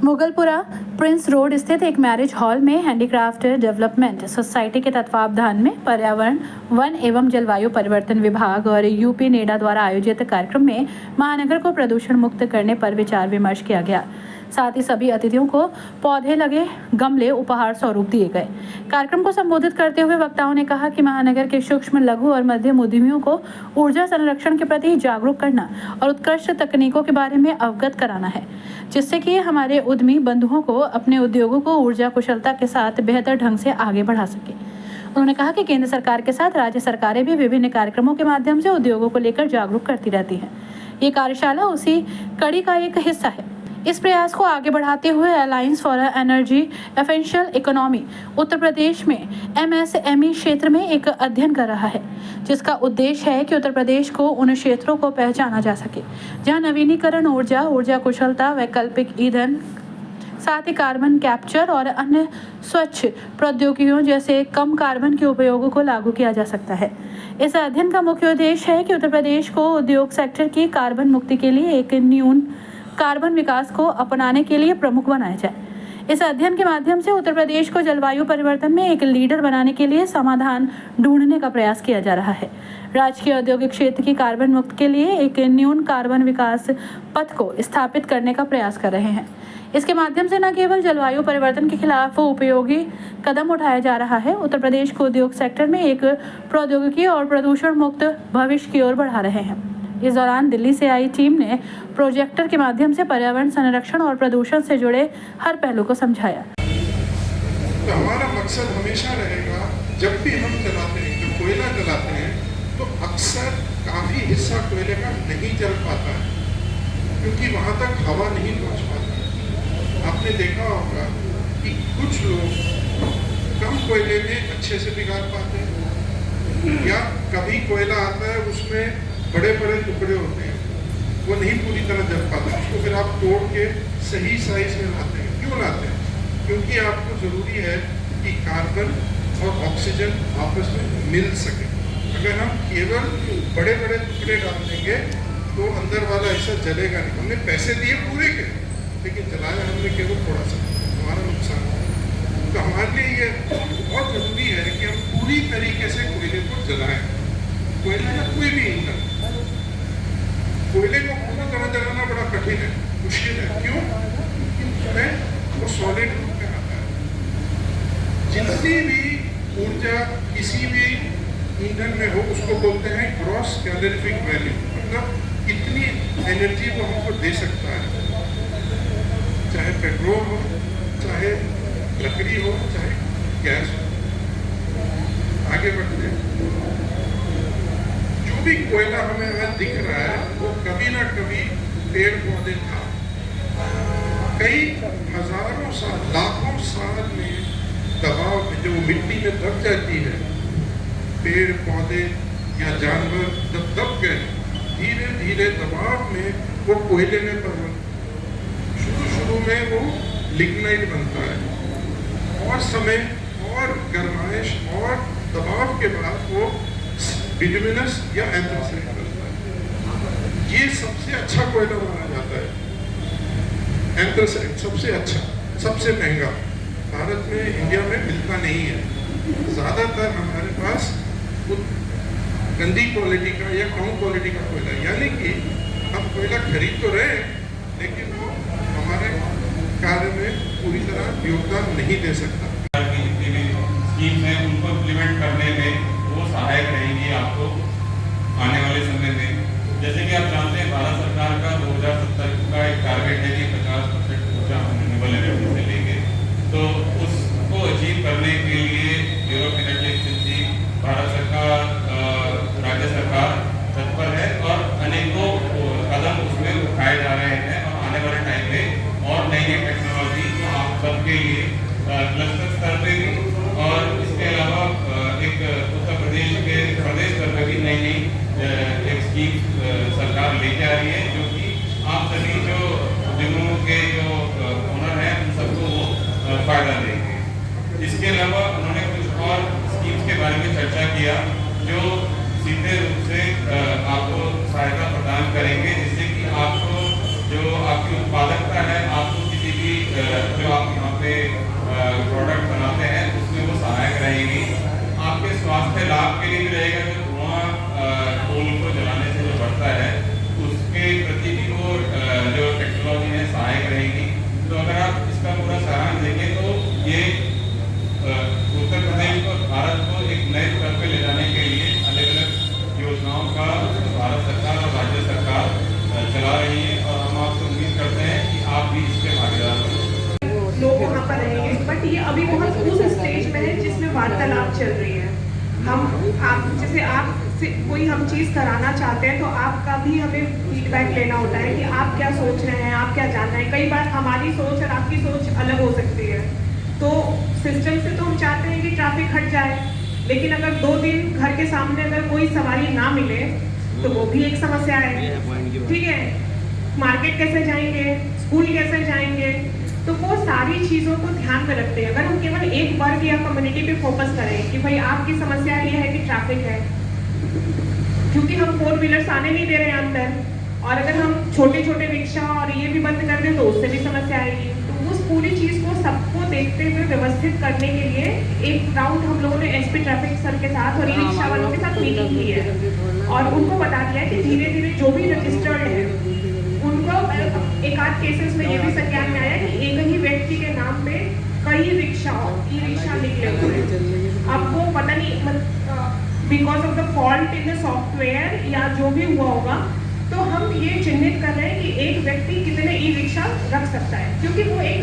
Mughalpura Prince road स्थित एक marriage hall में हैंडीक्राफ्ट डेवलपमेंट सोसाइटी के तत्वावधान में पर्यावरण, वन एवं जलवायु परिवर्तन विभाग और यूपी नेडा द्वारा आयोजित कार्यक्रम में महानगर को प्रदूषण मुक्त करने पर विचार विमर्श किया गया। साथ ही सभी अतिथियों को पौधे लगे गमले उपहार स्वरूप दिए गए। कार्यक्रम को संबोधित करते हुए वक्ताओं ने कहा कि महानगर के सूक्ष्म, लघु और मध्यम उद्यमियों को ऊर्जा संरक्षण के प्रति जागरूक करना और उत्कृष्ट तकनीकों के बारे में अवगत कराना है, जिससे कि हमारे उद्यमी बंधुओं को अपने उद्योगों को ऊर्जा कुशलता के साथ बेहतर ढंग से आगे बढ़ा सके। उन्होंने कहा कि केंद्र सरकार के साथ राज्य सरकारें भी विभिन्न कार्यक्रमों के माध्यम से उद्योगों को लेकर जागरूक करती रहती हैं। ये कार्यशाला उसी कड़ी का एक हिस्सा है। इस प्रयास को आगे बढ़ाते हुए alliance for energy efficient economy Uttar Pradesh में एमएसएमई क्षेत्र में एक अध्ययन कर रहा है, जिसका उद्देश्य है कि उत्तर प्रदेश को उन क्षेत्रों को पहचाना जा सके जहां नवीनीकरण ऊर्जा, ऊर्जा कुशलता, वैकल्पिक ईंधन, साथ ही कार्बन कैप्चर और अन्य स्वच्छ प्रौद्योगिकियों जैसे कम कार्बन के उपयोगों को लागू किया जा सकता है। इस अध्ययन का मुख्य उद्देश्य है कि उत्तर प्रदेश को उद्योग सेक्टर की कार्बन मुक्ति के लिए एक न्यून कार्बन विकास को अपनाने के लिए प्रमुख बनाया जाए। इस अध्ययन के माध्यम से उत्तर प्रदेश को जलवायु परिवर्तन में एक लीडर बनाने के लिए समाधान ढूंढने का प्रयास किया जा रहा है। राज्य के औद्योगिक क्षेत्र की कार्बन मुक्त के लिए एक न्यून कार्बन विकास पथ को स्थापित करने का प्रयास कर रहे हैं। इसके माध्यम से न केवल जलवायु परिवर्तन के खिलाफ उपयोगी कदम उठाया जा रहा है, उत्तर प्रदेश को उद्योग सेक्टर में एक प्रौद्योगिकी और प्रदूषण मुक्त भविष्य की ओर बढ़ा रहे हैं। इस दौरान दिल्ली से आई टीम ने प्रोजेक्टर के माध्यम से पर्यावरण संरक्षण और प्रदूषण से जुड़े हर पहलू को समझाया। तो हमारा मकसद हमेशा रहेगा, जब भी हम जलाते हैं, जब कोयला जलाते हैं, तो अक्सर काफी हिस्सा कोयले का नहीं जल पाता है, क्योंकि वहां तक हवा नहीं पहुंच पाती। आपने देखा होगा कि कुछ लोग कम कोयले में अच्छे से पिघाल पाते हैं, या कभी कोयला आता है उसमें बड़े बड़े टुकड़े होते हैं, वो नहीं पूरी तरह जल पाता, उसको फिर आप तोड़ के सही साइज में लाते हैं। क्यों लाते हैं? क्योंकि आपको ज़रूरी है कि कार्बन और ऑक्सीजन आपस में मिल सके। अगर हम केवल बड़े बड़े टुकड़े डाल देंगे तो अंदर वाला हिस्सा जलेगा नहीं। हमने पैसे दिए पूरे के, लेकिन जलाया हमने केवल थोड़ा सा, हमारा नुकसान है। तो हमारे लिए ये बहुत ज़रूरी है कि हम पूरी तरीके से कोयले को जलाएं। कोयला या कोई भी ईंधन, कोयले को पूरी तरह जलाना बड़ा कठिन है, मुश्किल है। क्यों? क्योंकि वो सॉलिड रूप में आता है। जितनी भी ऊर्जा किसी भी ईंधन में हो उसको बोलते हैं ग्रॉस कैलोरीफिक वैल्यू, मतलब कितनी एनर्जी वो हमको दे सकता है। चाहे पेट्रोल हो, चाहे लकड़ी हो, चाहे गैस हो। आगे बढ़ते हैं, जो भी कोयला हमें दिख रहा है वो कभी ना कभी पेड़ पौधे था। कई हजारों साल, लाखों साल में दबाव में जो मिट्टी में दब जाती है, पेड़ पौधे या जानवर जब दब गए, धीरे धीरे दबाव में वो कोयले में परिवर्तित। शुरू में वो लिग्नाइट बनता है, और समय और गर्माइश और दबाव के बाद वो बिटुमिनस या एंथ्रासाइट बनता है। ये सबसे अच्छा कोयला माना जाता है। एंथ्रासाइट सबसे अच्छा, सबसे महंगा, भारत में, इंडिया में मिलता नहीं है। ज़्यादातर हमारे पास गंदी क्वालिटी का या कम क्वालिटी का कोयला, यानी कि हम कोयला खरीद तो रहे हैं, लेकिन वो हमारे कार्य में पूरी तरह योगदान नहीं दे सकता। जितनी भी स्कीम्स हैं उनको इम्प्लीमेंट करने में वो सहायक रहेंगी आपको आने वाले समय में। जैसे कि आप जानते हैं, भारत सरकार का 2070 का एक टारगेट है कि 50% ऊर्जा हम रिन्यूएबल एनर्जी से लेंगे। तो उसको अचीव करने के लिए bureau of energy efficiency, Bharat सरकार, राज्य सरकार तत्पर है और अनेकों कदम उसमें उठाए जा रहे हैं। और आने वाले टाइम में और नई नई टेक्नोलॉजी जो आप सबके लिए क्लस्टर स्तर पे भी लोग वहाँ पर रहेंगे, बट ये अभी बहुत उस स्टेज में है जिसमें वार्तालाप चल रही है। जैसे आप कोई हम चीज़ कराना चाहते हैं तो आपका भी हमें फीडबैक लेना होता है कि आप क्या सोच रहे हैं, आप क्या जानना है। कई बार हमारी सोच और आपकी सोच अलग हो सकती है, तो सिस्टम से तो हम चाहते हैं कि ट्रैफिक हट जाए, लेकिन अगर 2 दिन घर के सामने अगर कोई सवारी ना मिले तो वो भी एक समस्या है। ठीक है, मार्केट कैसे जाएंगे, स्कूल कैसे जाएंगे, तो वो सारी चीज़ों को ध्यान में रखते हैं। अगर हम केवल एक वर्ग या कम्युनिटी पे फोकस करें कि भाई आपकी समस्या ये है कि ट्रैफिक है, क्योंकि हम 4 व्हीलर्स आने नहीं दे रहे हैं अंदर, और अगर हम छोटे छोटे रिक्शा और ये भी बंद कर दें तो उससे भी समस्या आएगी। तो उस पूरी चीज़ को सबको देखते हुए व्यवस्थित करने के लिए एक राउंड हम लोगों ने एसपी ट्रैफिक सर के साथ और ई रिक्शा वालों के साथ मीटिंग की है, और उनको बता दिया है कि धीरे धीरे जो भी रजिस्टर्ड है उनको एक आध केसेस में ये भी संज्ञान में आया कि एक ही व्यक्ति के नाम पे कई रिक्शा ई रिक्शा निकले हुए। अब वो पता नहीं because of the fault in the software या जो भी हुआ होगा, तो हम ये चिन्हित कर रहे हैं कि एक व्यक्ति कितने ई रिक्शा रख सकता है, क्योंकि वो एक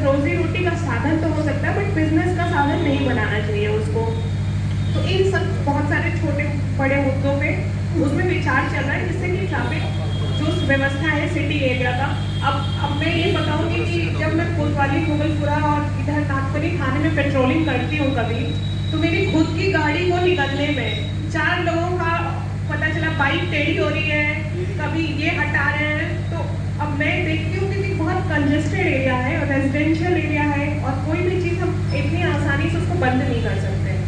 रोजी रोटी का साधन तो हो सकता है, बट बिजनेस का साधन नहीं बनाना चाहिए उसको। तो इन सब बहुत सारे छोटे बड़े मुद्दों पे उसमें विचार चल रहा है, जिससे कि ट्रैफिक जो व्यवस्था है सिटी एरिया का। अब मैं ये बताऊंगी कि जब मैं कोतवाली, मुगलपुरा और इधर नागपरी थाने में पेट्रोलिंग करती हूँ कभी, तो मेरी खुद की गाड़ी को निकलने में 4 लोगों का पता चला बाइक टेढ़ी हो रही है, कभी ये हटा रहे हैं। तो अब मैं देखती हूँ कि बहुत कंजेस्टेड एरिया है और रेजिडेंशियल एरिया है, और कोई भी चीज़ हम इतनी आसानी से उसको बंद नहीं कर सकते।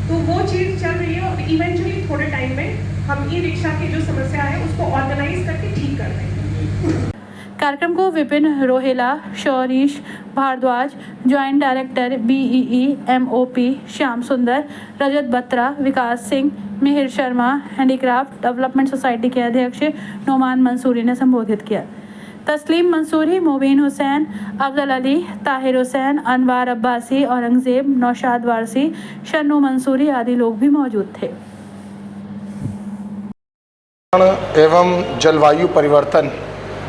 तो वो चीज़ चल रही है, और इवेंचुअली थोड़े टाइम में हम ई रिक्शा की जो समस्या है उसको ऑर्गेनाइज करके ठीक कर देंगे। कार्यक्रम को Vipin Rohela, Shaurish Bhardwaj, joint director BEE MOP Shyam Sundar, Rajat Batra, Vikas Singh, Mihir Sharma, handicraft development society के अध्यक्ष नोमान मंसूरी ने संबोधित किया। तस्लीम मंसूरी, मोबीन हुसैन, अफजल अली, ताहिर हुसैन, अनवार अब्बासी, औरंगजेब, नौशाद वारसी, शन्नू मंसूरी आदि लोग भी मौजूद थे। एवं जलवायु परिवर्तन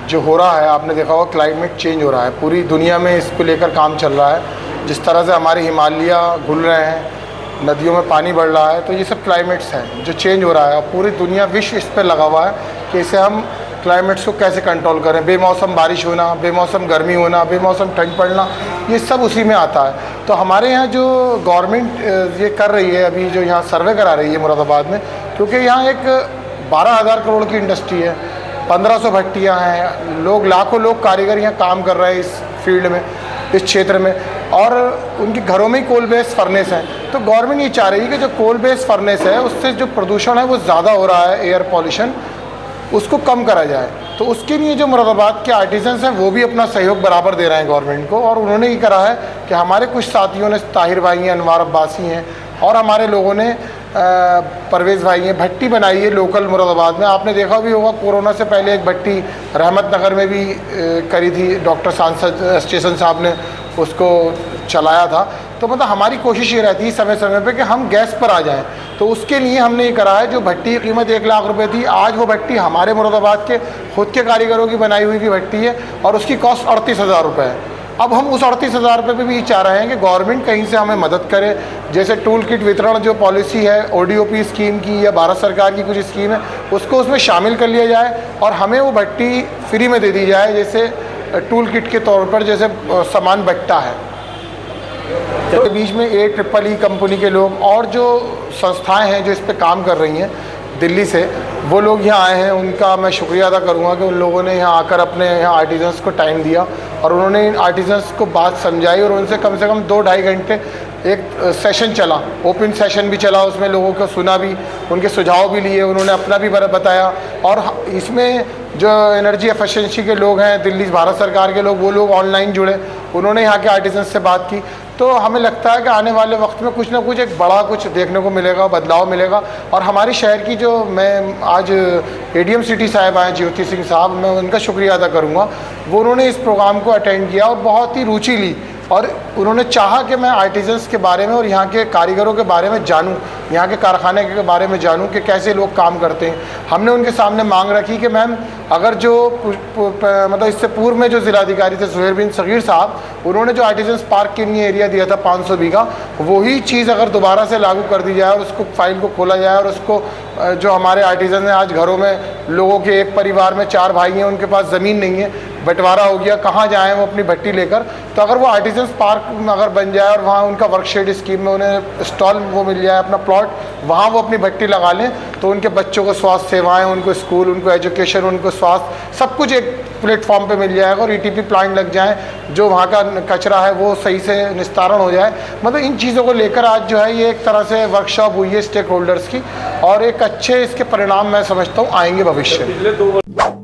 जो हो रहा है, आपने देखा होगा क्लाइमेट चेंज हो रहा है, पूरी दुनिया में इसको लेकर काम चल रहा है। जिस तरह से हमारे हिमालय घुल रहे हैं, नदियों में पानी बढ़ रहा है, तो ये सब क्लाइमेट्स हैं जो चेंज हो रहा है, और पूरी दुनिया विश्व इस पर लगा हुआ है कि इसे हम क्लाइमेट्स को कैसे कंट्रोल करें। बेमौसम बारिश होना, बेमौसम गर्मी होना, बेमौसम ठंड पड़ना, ये सब उसी में आता है। तो हमारे यहाँ जो गवर्नमेंट ये कर रही है, अभी जो यहाँ सर्वे करा रही है मुरादाबाद में, क्योंकि यहाँ एक 12,000 करोड़ की इंडस्ट्री है, 1500 भट्टियाँ हैं, लाखों लोग कारीगर यहाँ काम कर रहे हैं इस फील्ड में, इस क्षेत्र में, और उनके घरों में ही कोल बेस्ड फर्नेस है। तो गवर्नमेंट ये चाह रही है कि जो कोल बेस्ड फर्नेस है उससे जो प्रदूषण है वो ज़्यादा हो रहा है, एयर पॉल्यूशन, उसको कम करा जाए। तो उसके लिए जो मुरादाबाद के आर्टिजन्स हैं वो भी अपना सहयोग बराबर दे रहे हैं गवर्नमेंट को, और उन्होंने ये करा है कि हमारे कुछ साथियों ने, ताहिर भाई हैं, अनवार अब्बासी हैं, और हमारे लोगों ने परवेज़ भाई हैं, भट्टी बनाई है लोकल मुरादाबाद में। आपने देखा भी होगा कोरोना से पहले एक भट्टी रहमत नगर में भी करी थी, डॉक्टर सांसद स्टेशन साहब ने उसको चलाया था। तो मतलब हमारी कोशिश ये रहती है समय समय पे कि हम गैस पर आ जाएं। तो उसके लिए हमने ये करा है, जो भट्टी की कीमत 1 लाख रुपए थी, आज वो भट्टी हमारे मुरादाबाद के खुद के कारीगरों की बनाई हुई भी भट्टी है, और उसकी कॉस्ट 38,000 रुपये है। अब हम उस 38,000 रुपये पे भी चाह रहे हैं कि गवर्नमेंट कहीं से हमें मदद करे, जैसे टूल किट वितरण जो पॉलिसी है ODOP स्कीम की या भारत सरकार की कुछ स्कीम है, उसको उसमें शामिल कर लिया जाए और हमें वो भट्टी फ्री में दे दी जाए, जैसे टूल किट के तौर पर जैसे सामान बट्टा है। तो बीच में AEEE कंपनी के लोग और जो संस्थाएं हैं जो इस पे काम कर रही हैं दिल्ली से, वो लोग यहाँ आए हैं, उनका मैं शुक्रिया अदा करूँगा कि उन लोगों ने यहाँ आकर अपने यहाँ आर्टिजन्स को टाइम दिया, और उन्होंने इन आर्टिजन्स को बात समझाई, और उनसे कम से कम 2-2.5 घंटे एक सेशन चला, ओपन सेशन भी चला, उसमें लोगों को सुना भी, उनके सुझाव भी लिए, उन्होंने अपना भी बताया। और इसमें जो एनर्जी एफिशिएंसी के लोग हैं, दिल्ली भारत सरकार के लोग, वो लोग ऑनलाइन जुड़े, उन्होंने यहाँ के आर्टिजन्स से बात की। तो हमें लगता है कि आने वाले वक्त में कुछ ना कुछ एक बड़ा कुछ देखने को मिलेगा, बदलाव मिलेगा। और हमारी शहर की जो, मैं आज ADM सिटी साहब आए ज्योति सिंह साहब, मैं उनका शुक्रिया अदा करूँगा, वो उन्होंने इस प्रोग्राम को अटेंड किया और बहुत ही रुचि ली, और उन्होंने चाहा कि मैं आर्टिजन्स के बारे में और यहाँ के कारीगरों के बारे में जानूँ, यहाँ के कारखाने के बारे में जानूँ कि कैसे लोग काम करते हैं। हमने उनके सामने मांग रखी कि मैम, अगर जो मतलब इससे पूर्व में जो ज़िलाधिकारी थे ज़ुहैर बिन सगीर साहब, उन्होंने जो आर्टिजन्स पार्क के लिए एरिया दिया था 500 बीघा, वही चीज़ अगर दोबारा से लागू कर दी जाए और उसको फाइल को खोला जाए और उसको जो हमारे आर्टिजन हैं, आज घरों में लोगों के एक परिवार में 4 भाई हैं, उनके पास ज़मीन नहीं है, बंटवारा हो गया, कहाँ जाएं वो अपनी भट्टी लेकर। तो अगर वो आर्टिजन्स पार्क अगर बन जाए और वहाँ उनका वर्कशेड स्कीम में उन्हें स्टॉल वो मिल जाए, अपना प्लॉट, वहाँ वो अपनी भट्टी लगा लें, तो उनके बच्चों को स्वास्थ्य सेवाएं, उनको स्कूल, उनको एजुकेशन, उनको स्वास्थ्य, सब कुछ एक प्लेटफॉर्म पे मिल जाएगा और ईटीपी प्लांट लग जाए, जो वहाँ का कचरा है वो सही से निस्तारण हो जाए। मतलब इन चीज़ों को लेकर आज जो है ये एक तरह से वर्कशॉप हुई है स्टेक होल्डर्स की, और एक अच्छे इसके परिणाम मैं समझता हूँ आएंगे भविष्य में।